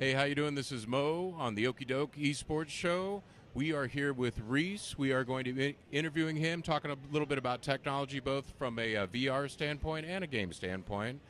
Hey, how you doing? This is Mo on the Okie Doke Esports Show. We are here with Reese. We are going to be interviewing him, talking a little bit about technology, both from a VR standpoint and a game standpoint.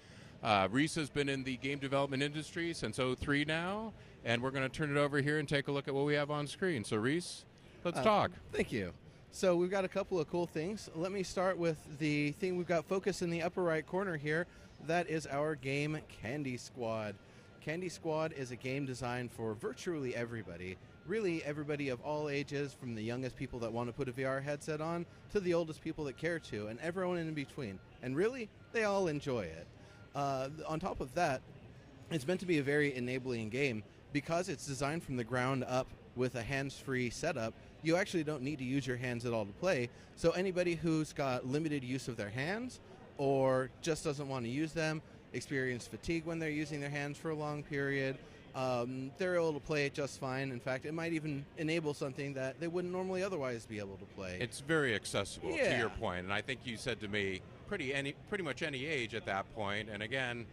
Reese has been in the game development industry since '03 now, and we're going to turn it over here and take a look at what we have on screen. So, Reese, let's talk. Thank you. So we've got a couple of cool things. Let me start with the thing we've got focused in the upper right corner here. That is our game Candy Squad. Candy Squad is a game designed for virtually everybody. Really everybody of all ages, from the youngest people that want to put a VR headset on to the oldest people that care to, and everyone in between. And really, they all enjoy it. On top of that, it's meant to be a very enabling game. Because it's designed from the ground up with a hands-free setup, you actually don't need to use your hands at all to play. So anybody who's got limited use of their hands or just doesn't want to use them, experience fatigue when they're using their hands for a long period, they're able to play it just fine. In fact, it might even enable something that they wouldn't normally otherwise be able to play. It's very accessible, to your point, and I think you said to me pretty much any age at that point. And again,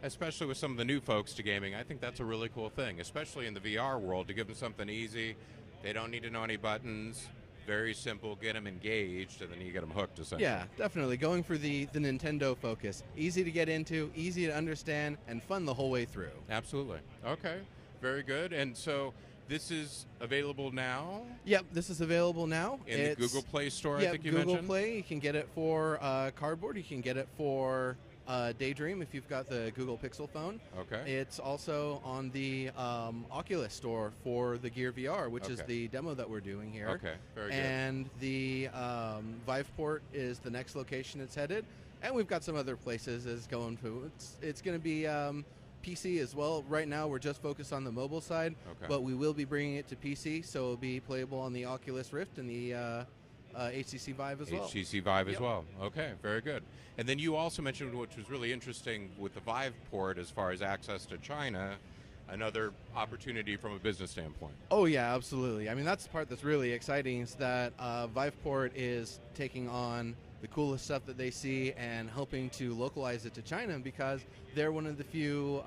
especially with some of the new folks to gaming, I think that's a really cool thing, especially in the VR world, to give them something easy. They don't need to know any buttons. Very simple, get them engaged, and then you get them hooked, essentially. Yeah, definitely. Going for the Nintendo focus. Easy to get into, easy to understand, and fun the whole way through. Absolutely. Okay, very good. And so this is available now? Yep, this is available now. In the Google Play Store, I think you Google mentioned? Play. You can get it for Cardboard. You can get it for Daydream if you've got the Google Pixel phone. Okay. It's also on the Oculus store for the Gear VR, which is the demo that we're doing here. Okay, very good. And the Viveport is the next location it's headed. And we've got some other places it's going to. It's going to be PC as well. Right now we're just focused on the mobile side, but we will be bringing it to PC, so it'll be playable on the Oculus Rift and the HTC Vive as well. HTC Vive as well. Okay, very good. And then you also mentioned, which was really interesting, with the Vive port as far as access to China, another opportunity from a business standpoint. Oh yeah, absolutely. I mean, that's the part that's really exciting, is that Viveport is taking on the coolest stuff that they see and helping to localize it to China, because they're one of the few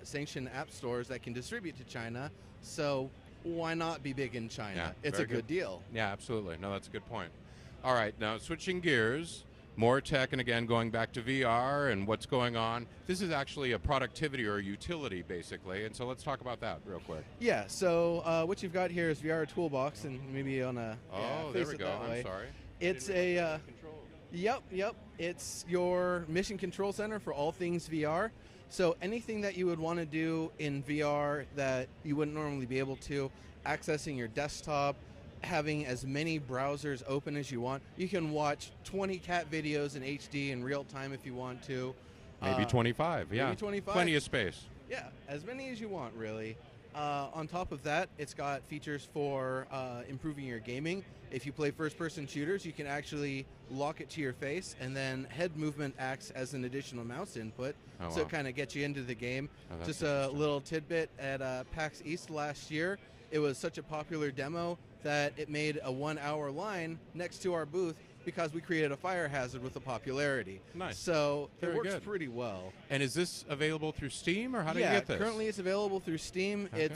sanctioned app stores that can distribute to China. So why not be big in China? Yeah, it's a good deal. Yeah, absolutely. No, that's a good point. All right, now switching gears, more tech, and again, going back to VR and what's going on. This is actually a productivity or a utility, basically, and so let's talk about that real quick. Yeah, so what you've got here is VR Toolbox, and maybe on a there we go. I'm sorry. It's a yep. It's your mission control center for all things VR. So anything that you would want to do in VR that you wouldn't normally be able to, accessing your desktop, having as many browsers open as you want. You can watch 20 cat videos in HD in real time if you want to. Maybe 25, yeah. Maybe 25. Plenty of space. Yeah, as many as you want, really. On top of that, it's got features for improving your gaming. If you play first-person shooters, you can actually lock it to your face, and then head movement acts as an additional mouse input, so it kind of gets you into the game. Just a little tidbit, at PAX East last year, it was such a popular demo that it made a 1-hour line next to our booth because we created a fire hazard with the popularity. Nice. So Very it works good. pretty well. And is this available through Steam, or how do you get this? Currently it's available through Steam. Okay.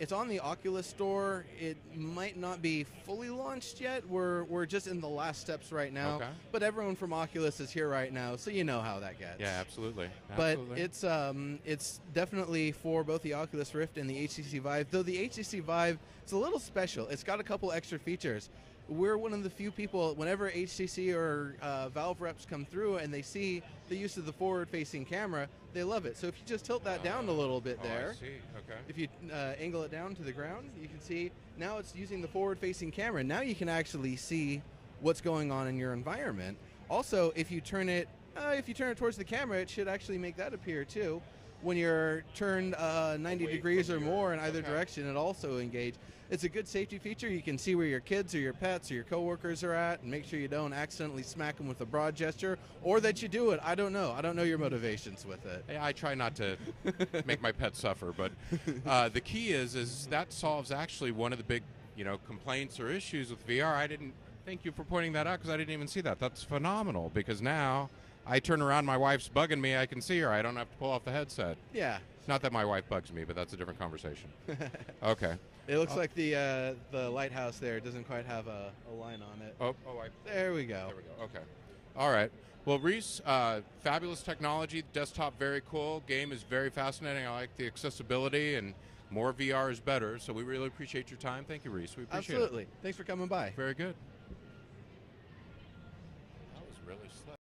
It's on the Oculus store. It might not be fully launched yet. We're just in the last steps right now. Okay. But everyone from Oculus is here right now, so you know how that gets. Yeah, absolutely. But it's definitely for both the Oculus Rift and the HTC Vive. Though the HTC Vive, it's a little special. It's got a couple extra features. We're one of the few people, whenever HTC or Valve reps come through and they see the use of the forward-facing camera, they love it. So if you just tilt that down a little bit there, I see. Okay. if you angle it down to the ground, you can see now it's using the forward-facing camera. Now you can actually see what's going on in your environment. Also, if you turn it towards the camera, it should actually make that appear too. When you're turned 90 degrees or more in either direction, it also engages. It's a good safety feature. You can see where your kids or your pets or your coworkers are at, and make sure you don't accidentally smack them with a broad gesture, or that you do it. I don't know. I don't know your motivations with it. I try not to make my pets suffer, but the key is that solves actually one of the big, complaints or issues with VR. I didn't thank you for pointing that out, because I didn't even see that. That's phenomenal, because now I turn around, my wife's bugging me, I can see her. I don't have to pull off the headset. Yeah. Not that my wife bugs me, but that's a different conversation. Okay. It looks like the lighthouse there doesn't quite have a line on it. There we go. There we go. Okay. All right. Well, Reese, fabulous technology. Desktop, very cool. Game is very fascinating. I like the accessibility, and more VR is better. So we really appreciate your time. Thank you, Reese. We appreciate it. Absolutely. Thanks for coming by. Very good. That was really slick.